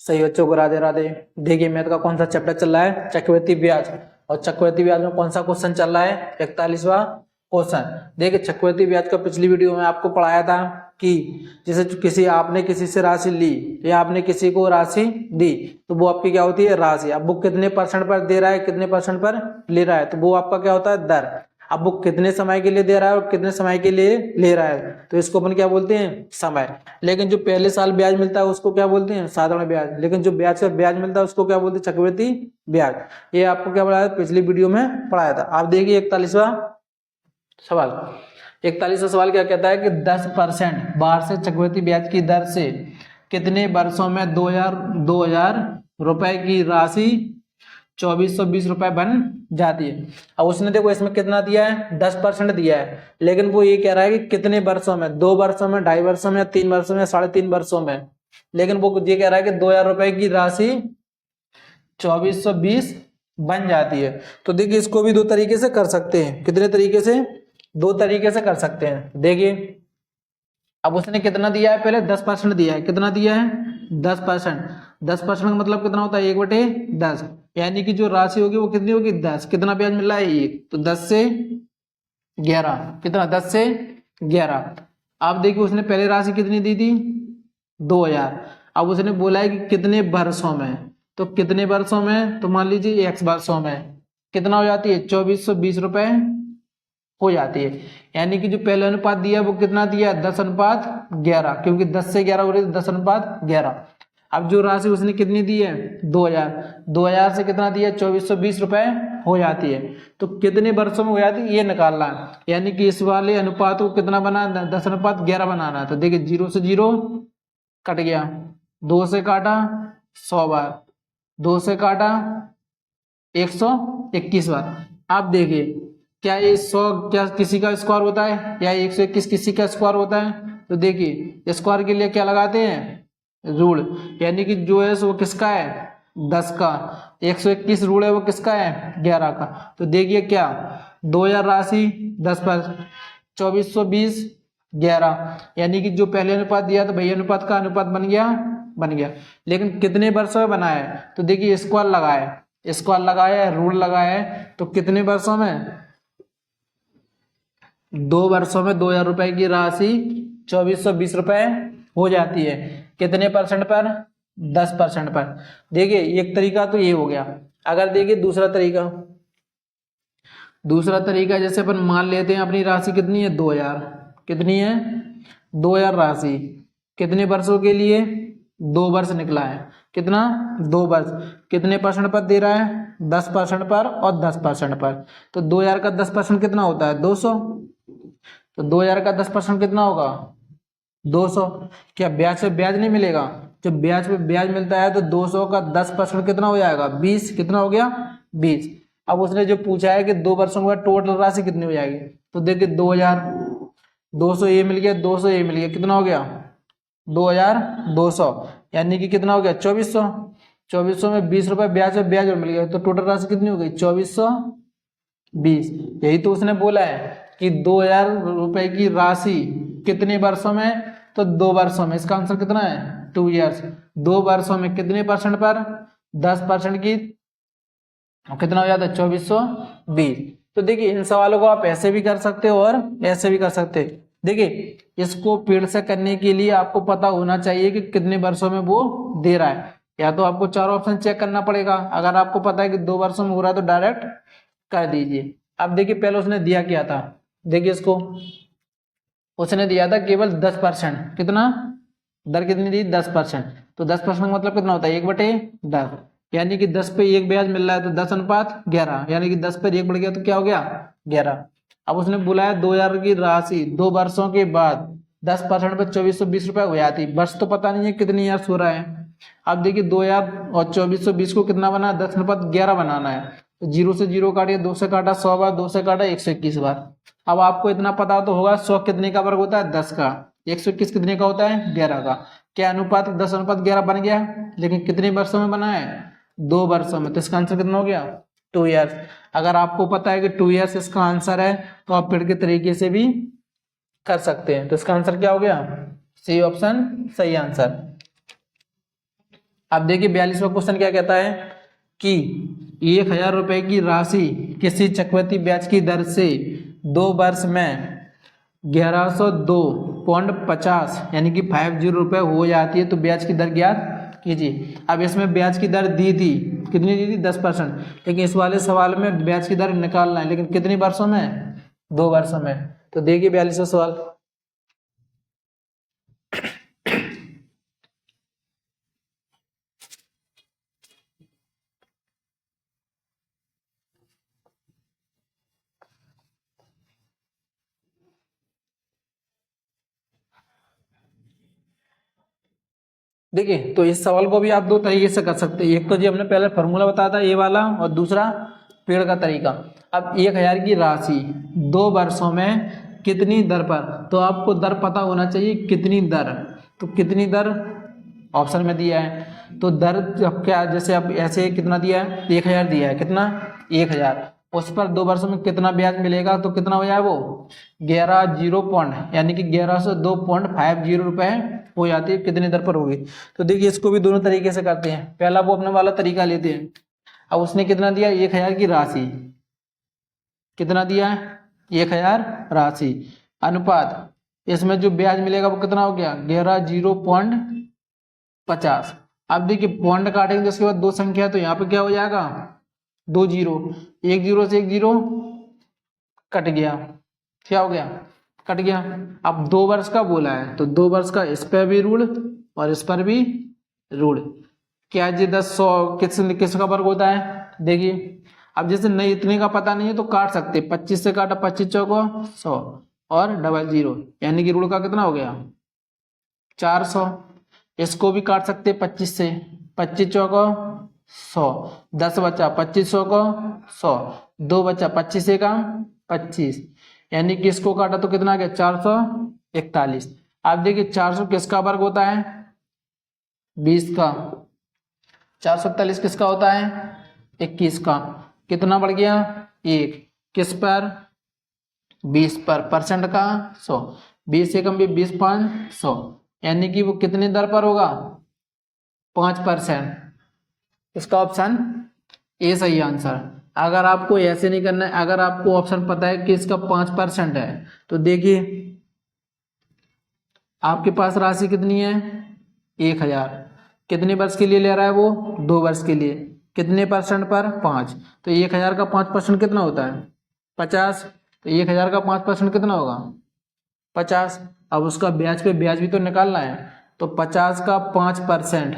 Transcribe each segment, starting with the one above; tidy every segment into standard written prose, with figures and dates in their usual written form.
सही बच्चों को राधे राधे। देखिए मैथ का कौन सा चैप्टर चल रहा है, चक्रवृद्धि ब्याज। और चक्रवृद्धि ब्याज में कौन सा क्वेश्चन चल रहा है, 41वां क्वेश्चन। देखिए चक्रवृद्धि ब्याज का पिछली वीडियो में आपको पढ़ाया था कि जैसे आपने किसी से राशि ली या आपने किसी को राशि दी तो वो आपकी क्या होती है, राशि। अब वो कितने परसेंट पर दे रहा है, कितने परसेंट पर ले रहा है, तो वो आपका क्या होता है, दर। अब वो कितने समय के लिए दे रहा है और कितने समय के लिए ले रहा है, तो इसको अपन क्या बोलते हैं, समय। लेकिन जो पहले साल ब्याज मिलता है उसको क्या बोलते हैं, साधारण ब्याज। लेकिन जो ब्याज का ब्याज मिलता है उसको क्या बोलते हैं, चक्रवृद्धि ब्याज। ये आपको क्या पढ़ाया, पिछली वीडियो में पढ़ाया था। आप देखिए 41वां सवाल। 41वां सवाल क्या कहता है कि 10% वार्षिक चक्रवृद्धि ब्याज की दर से कितने वर्षों में 2000 रुपए की राशि 2420 रुपए बन जाती है। अब उसने देखो इसमें कितना दिया है, 10% दिया है, लेकिन वो ये कह रहा है कि कितने वर्षों में, 2 वर्षों में, 2.5 वर्षों में, 3 वर्षों में, 3.5 वर्षों में। लेकिन वो ये कह रहा है कि 2000 रुपए की राशि 2420 बन जाती है। तो देखिए इसको भी दो तरीके से कर सकते हैं। कितने तरीके से, दो तरीके से कर सकते हैं। देखिए अब उसने कितना दिया है, पहले 10% दिया है। कितना दिया है, 10%। 10% का मतलब कितना होता है, 1/10। यानी कि जो राशि होगी वो कितनी होगी, 10। कितना ब्याज मिल रहा है, 1, तो 10 से 11। कितना, 10 से 11। अब देखिए उसने पहले राशि कितनी दी थी, 2000। अब उसने बोला है कि कितने वर्षों में, तो कितने वर्षों में, तो मान लीजिए x वर्षों में कितना हो जाती है, 2420 रुपए हो जाती है। यानी कि जो पहले अनुपात दिया वो कितना दिया, 10:11, क्योंकि 10 से 11 हो रही है, 10:11। अब जो राशि उसने कितनी दी है, 2000 से कितना दिया, 2420 रुपए हो जाती है। तो कितने वर्षों में हो जाती है ये निकालना है। यानी कि इस वाले अनुपात को कितना बनाना, 10:11 बनाना है। तो देखिए 0 से 0 कट गया, 2 से काटा 100 बार, 2 से काटा 121 बार। आप देखिए क्या ये 100 क्या किसी का स्क्वायर होता है, या 121 किसी का स्क्वायर होता है। तो देखिए स्क्वायर के लिए क्या लगाते हैं, रूल। यानी कि जो है वो किसका है, 10 का। 121 रूल है वो किसका है, 11 का। तो देखिए क्या, 2000 राशि 10 पर 2420 11, यानी कि जो पहले अनुपात दिया तो भैया अनुपात का अनुपात बन गया। लेकिन कितने वर्षों में बना है, तो देखिए स्क्वायर लगाया है, रूल लगाया है। तो कितने वर्षों में, 2 वर्षों में 2000 रुपए की राशि 2420 रुपए हो जाती है। कितने परसेंट पर, 10% पर। देखिए एक तरीका तो ये हो गया। अगर देखिए दूसरा तरीका जैसे अपन मान लेते हैं अपनी राशि कितनी है, 2000। कितनी है, 2000 राशि कितने वर्षों के लिए, 2 वर्ष निकला है। कितना, 2 वर्ष। कितने परसेंट पर दे रहा है, 10% पर और 10% पर। तो 2000 का 10% कितना होता है, 200। तो 2000 का 10% कितना होगा, 200। क्या ब्याज पे ब्याज नहीं मिलेगा, जब ब्याज पे ब्याज मिलता है तो 200 का 10% कितना हो जाएगा, 20। कितना हो गया, 20। अब उसने जो पूछा है कि 2 वर्षों के बाद टोटल राशि कितनी हो जाएगी, तो देखिए 2000, 200 ये मिल गया, 200 ये मिल गया, कितना हो गया, 2200। यानी कि कितना हो गया, 2400। 2400 में 20 रुपए ब्याज पे ब्याज मिल गया, तो टोटल राशि कितनी हो गई, 2420। यही तो उसने बोला है कि 2000 रुपए की राशि कितने वर्षों में, तो 2 वर्षों में। इसका आंसर कितना है, 2 ईयर्स। 2 वर्षों में कितने परसेंट पर, 10% की, कितना हो जाता है, 2420। तो देखिए इन सवालों को आप ऐसे भी कर सकते हो और ऐसे भी कर सकते हैं। देखिए इसको फिर से करने के लिए आपको पता होना चाहिए कि कितने वर्षों में वो दे रहा है। या तो आपको 4 ऑप्शन चेक करना पड़ेगा। अगर आपको पता है कि 2 वर्षों में हो रहा है तो डायरेक्ट कर दीजिए। अब देखिए पहले उसने दिया क्या था, देखिए इसको उसने दिया था केवल 10%। कितना, दर कितनी दी, 10%। तो 10% का मतलब कितना होता है, 1/10। यानी कि 10 पे 1 ब्याज मिल रहा है तो 10:11, यानी कि 10 पर 1 बढ़ गया तो क्या हो गया, 11। अब उसने बुलाया 2000 की राशि 2 वर्षों के बाद 10% पर 2420 रुपए हो जाती। वर्ष तो पता नहीं है कितनी ईयर्स हो रहा है। अब देखिए 2000 और 2420 को कितना बना, 10:11 बनाना है। तो 0 से 0 काटिए, 2 से काटा 100 बार, 2 से काटा 121 बार। अब आपको इतना पता तो होगा 100 कितने का वर्ग होता है, 10 का। 121 कितने का होता है, 11 का। क्या अनुपात 10:11 बन गया, लेकिन कितने वर्षों में बना है, 2 वर्षों में। तो इसका आंसर कितना हो गया, 2 ईयर्स। अगर आपको पता है कि 2 ईयर्स इसका आंसर है तो आप फिर के तरीके से भी कर सकते हैं। तो इसका आंसर क्या हो गया, सी ऑप्शन सही आंसर। अब देखिए 42वां क्वेश्चन क्या कहता है कि 1,000 रुपए की राशि किसी चक्रवृद्धि ब्याज की दर से 2 वर्ष में 1102.50 यानी कि 50 रुपये हो जाती है, तो ब्याज की दर ज्ञात कीजिए। अब इसमें ब्याज की दर दी थी, कितनी दी थी 10%, लेकिन इस वाले सवाल में ब्याज की दर निकालना है, लेकिन कितनी वर्षों में, 2 वर्षों में। तो देखिए 42वां सवाल। देखिए तो इस सवाल को भी आप दो तरीके से कर सकते हैं। एक तो जी हमने पहले फॉर्मूला बताया था ये वाला, और दूसरा पेड़ का तरीका। अब 1,000 की राशि 2 वर्षों में कितनी दर पर, तो आपको दर पता होना चाहिए कितनी दर, तो कितनी दर ऑप्शन में दिया है। तो दर अब क्या, जैसे अब ऐसे कितना दिया है, 1,000 दिया है, कितना 1,000, उस पर 2 वर्षों में कितना ब्याज मिलेगा, तो कितना हो जाए वो 11 यानी कि 1102.50 रुपए हो जाती है, कितनी दर पर होगी। तो देखिए इसको भी दोनों तरीके से करते हैं। पहला वो अपने वाला तरीका लेते हैं। अब उसने कितना दिया, 1,000 की राशि, कितना दिया है 1,000 राशि, अनुपात इसमें जो ब्याज मिलेगा वो कितना हो गया 11.50। अब देखिए पॉइंट काटेंगे तो उसके बाद 2 संख्या, तो यहाँ पे क्या हो जाएगा 2 जीरो, 1 जीरो से 1 जीरो कट गया, क्या हो गया कट गया। अब 2 वर्ष का बोला है, तो 2 वर्ष का इस पर भी रूल और इस पर भी रूल। क्या जी 10 100 किसका वर्ग होता है, देखिए अब जैसे नहीं इतने का पता नहीं है तो काट सकते, 25 से काटा 25 चौको 100 और डबल जीरो, यानी कि रूल का कितना हो गया 400। इसको भी काट सकते 25 से, 25 चौको 100, 10 बचा 2500 को 100, 2 बचा 25 से कम 25, यानी कि इसको काटा तो कितना आ गया 441। आप देखिए 400 किसका वर्ग होता है 20 का, 441 किसका होता है 21 का, कितना बढ़ गया 1, किस पर 20 पर, परसेंट का 100, 20 से कम भी 20 5 100, यानी कि वो कितनी दर पर होगा 5%। इसका ऑप्शन ए सही आंसर। अगर आपको ऐसे नहीं करना है, अगर आपको ऑप्शन पता है कि इसका 5% है, तो देखिए आपके पास राशि कितनी है 1,000, कितने वर्ष के लिए ले रहा है वो 2 वर्ष के लिए, कितने परसेंट पर 5, तो 1,000 का 5% कितना होता है 50, तो 1,000 का 5% कितना होगा 50। अब उसका ब्याज पे ब्याज भी तो निकालना है, तो 50 का 5%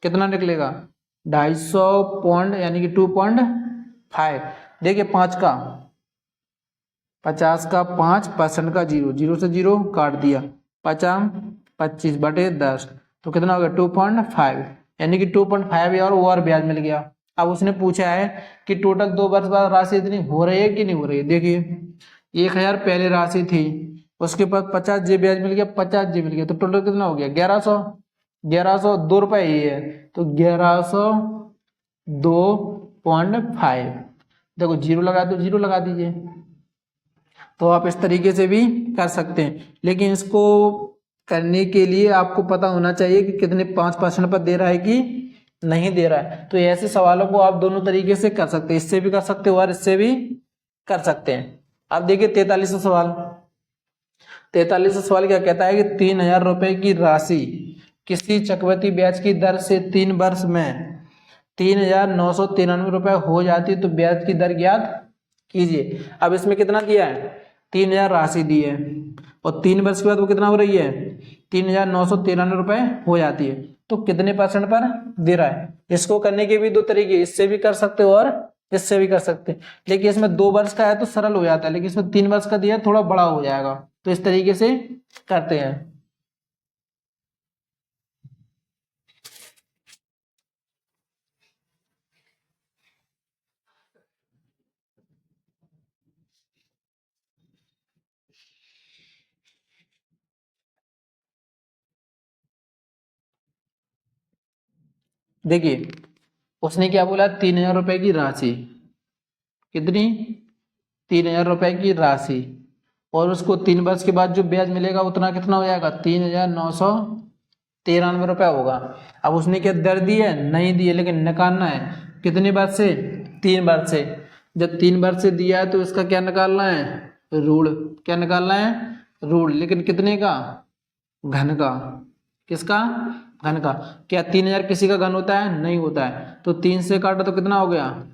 कितना निकलेगा 250 पॉइंट, यानी कि 2.5। देखिए 5 का 50 का 5% का 0, 0 से 0 काट दिया, 50 25 बटे 10, तो कितना हो गया 2.5, यानी कि 2.5 और ब्याज मिल गया। अब उसने पूछा है कि टोटल 2 वर्ष बाद राशि इतनी हो रही है कि नहीं हो रही है। देखिए 1,000 पहले राशि थी, उसके बाद 50 जे ब्याज मिल गया, 50 जे मिल गया, तो टोटल कितना हो गया 1100, 1102 रुपये ही है, तो 1102.5। देखो 0 लगा दो, 0 लगा दीजिए। तो आप इस तरीके से भी कर सकते हैं, लेकिन इसको करने के लिए आपको पता होना चाहिए कि कितने 5% पर दे रहा है कि नहीं दे रहा है। तो ऐसे सवालों को आप दोनों तरीके से कर सकते हैं, इससे भी कर सकते हो और इससे भी कर सकते हैं। अब देखिए 43वां सवाल। 43वां सवाल क्या कहता है कि 3,000 रुपए की राशि किसी चक्रवृद्धि ब्याज की दर से 3 वर्ष में 3,993 रुपए हो जाती, तो ब्याज की दर ज्ञात कीजिए। अब इसमें कितना दिया है 3,000 राशि दी है, और 3 वर्ष के बाद वो कितना हो रही है 3,993 रुपए हो जाती है, तो कितने परसेंट पर दे रहा है। इसको करने के भी दो तरीके, इससे भी कर सकते हो और इससे भी कर सकते हैं, लेकिन इसमें 2 वर्ष का है तो सरल हो जाता है, लेकिन इसमें 3 वर्ष का दिया थोड़ा बड़ा हो जाएगा, तो इस तरीके से करते हैं। देखिए उसने क्या बोला 3,000 रुपए की राशि, कितनी 3,000 रुपए की राशि, और उसको 3 वर्ष के बाद जो ब्याज मिलेगा उतना कितना हो जाएगा 3,993 93 रुपया होगा। अब उसने क्या दर दी है, नहीं दी है, लेकिन निकालना है कितने बार से, 3 बार से। जब 3 बार से दिया है तो इसका क्या निकालना है, ऋण। क्या निकालना है, ऋण, लेकिन कितने का, घन का। किसका, घन का। क्या 3000 किसी का घन होता है, नहीं होता है। तो 3 से काटा तो कितना हो गया,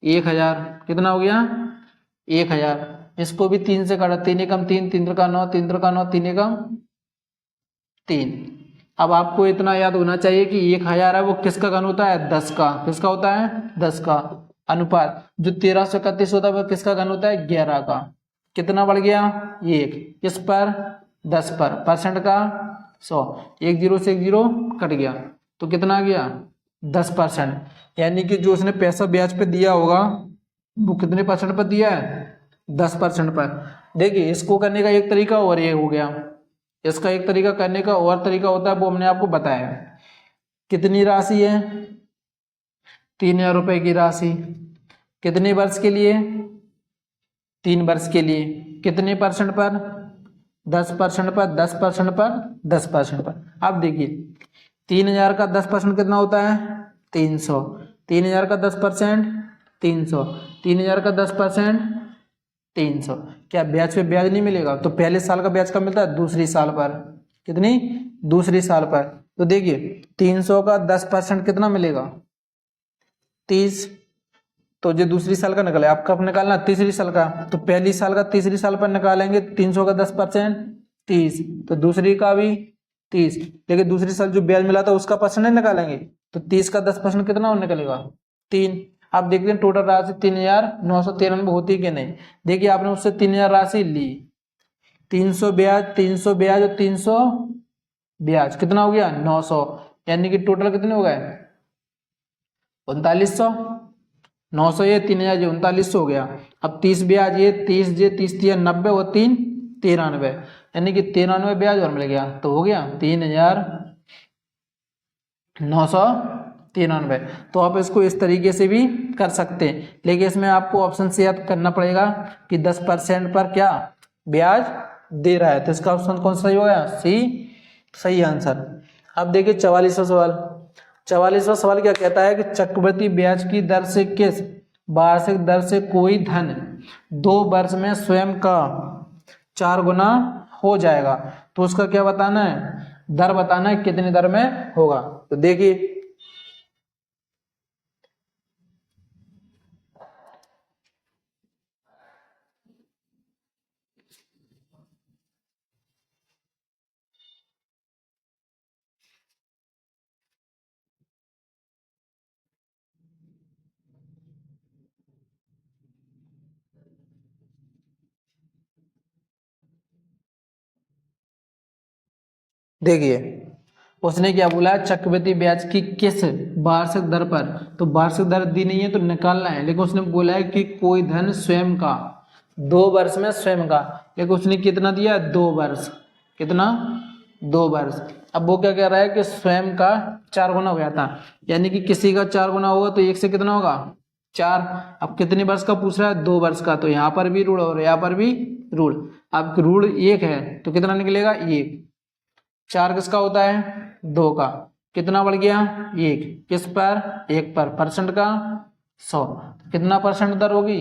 1000। कितना हो गया, 1000। इसको भी 3 से काटा, 3 एकम 3, 3 त्रिका 9, 3 त्रिका 9, 3 एकम 3। अब आपको इतना याद होना चाहिए कि 1000 है वो किसका घन होता है, 10 का। किसका होता है, 10 का। अनुपात जो 1331 होता है वो किसका घन होता है, 11 का। कितना बढ़ गया, 1 किस पर, 10 पर। परसेंट का 100, 1 0 से 1 0 कट गया तो कितना आ गया, 10%। यानी कि जो उसने पैसा ब्याज पे दिया होगा वो कितने परसेंट पर दिया है, 10% पर। देखिए इसको करने का एक तरीका और ये हो गया, इसका एक तरीका करने का और तरीका होता है वो हमने आपको बताया। कितनी राशि है, 3000 रुपए की राशि। कितने वर्ष के लिए, 3 वर्ष के लिए। कितने परसेंट पर, 10% पर, 10% पर, 10% पर। अब देखिए 3000 का 10% कितना होता है, 300। 3000 का 10% 300, 3000 का 10% 300। क्या ब्याज पे ब्याज नहीं मिलेगा, तो पहले साल का ब्याज कब मिलता है, दूसरी साल पर। कितनी, दूसरी साल पर। तो देखिए 300 का 10% कितना मिलेगा, 30। तो जो दूसरी साल का निकले, आप कब निकालना, तीसरी साल का। तो पहली साल का तीसरी साल पर निकालेंगे 300 का 10% 30, तो दूसरी का भी 30। लेकिन दूसरी साल जो ब्याज मिला था उसका परसेंट नहीं निकालेंगे, तो 30 का 10% कितना निकलेगा, 3। आप देखते हैं टोटल राशि 3993 होती कि नहीं। देखिए आपने उससे 3000 राशि ली, 300 ब्याज, 300 ब्याज और 300 ब्याज, कितना हो गया 900। यानी कि टोटल कितने हो गए 3900। 900 ये 3000 ये 3900 हो गया। अब 30 ब्याज ये 30 जे 30 3 90 और 3 93, यानी कि 93 ब्याज और मिल गया, तो हो गया 3993। तो आप इसको इस तरीके से भी कर सकते हैं, लेकिन इसमें आपको ऑप्शन से याद करना पड़ेगा कि 10% पर क्या ब्याज दे रहा है। तो इसका ऑप्शन कौन सा सही होगा, सी सही आंसर। अब देखिए 44वां सवाल। 44वां सवाल क्या कहता है कि चक्रवृद्धि ब्याज की दर से किस वार्षिक दर से कोई धन 2 वर्ष में स्वयं का 4 गुना हो जाएगा। तो उसका क्या बताना है, दर बताना है, कितनी दर में होगा। तो देखिए देखिए उसने क्या बोला, चक्रवृद्धि ब्याज की किस वार्षिक दर पर। तो वार्षिक दर दी नहीं है तो निकालना है, लेकिन उसने बोला है कि कोई धन स्वयं का 2 वर्ष में स्वयं का, लेकिन उसने कितना दिया, 2 वर्ष। कितना, 2 वर्ष। अब वो क्या कह रहा है कि स्वयं का 4 गुना हो गया था, यानी कि किसी का 4 गुना होगा तो 1 से कितना होगा 4। अब कितने वर्ष का पूछ रहा है, 2 वर्ष का, तो यहाँ पर भी ऋण और यहाँ पर भी ऋण। अब ऋण 1 है तो कितना निकलेगा 1। 4 किसका होता है, 2 का। कितना बढ़ गया 1 किस पर, 1 पर। परसेंट का 100, कितना परसेंट दर होगी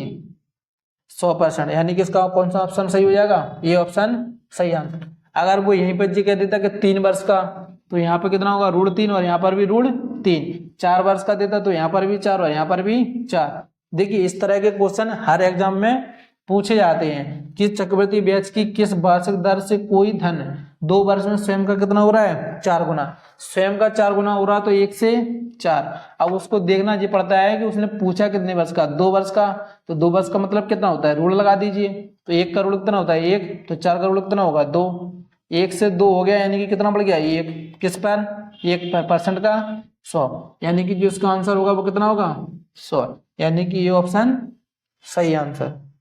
100%। यानी कि इसका कौन सा ऑप्शन सही हो जाएगा, ये ऑप्शन सही आंसर। अगर वो यहीं पर जी कह देता कि 3 वर्ष का, तो यहाँ पे कितना होगा ऋण 3 और यहाँ पर भी ऋण 3। 4 वर्ष का देता तो यहाँ पर भी 4 और यहाँ पर भी 4। देखिए इस तरह के क्वेश्चन हर एग्जाम में पूछे जाते हैं कि चक्रवृद्धि ब्याज की किस वार्षिक दर से कोई धन 2 वर्ष में स्वयं का कितना हो रहा है, 4 गुना। स्वयं का 4 गुना हो रहा तो 1 से 4। अब उसको देखना ये पड़ता है कि उसने पूछा कितने वर्ष का, 2 वर्ष का। तो 2 वर्ष का मतलब कितना होता है, ऋण लगा दीजिए। तो 1 का ऋण कितना होता है 1, तो 4 का ऋण कितना होगा 2। 1 से 2 हो गया, यानी कि कितना बढ़ गया 1 किस पर, 1 पर। परसेंट का 100, यानी कि जो इसका आंसर होगा वो कितना होगा 100। यानी कि ये ऑप्शन सही आंसर।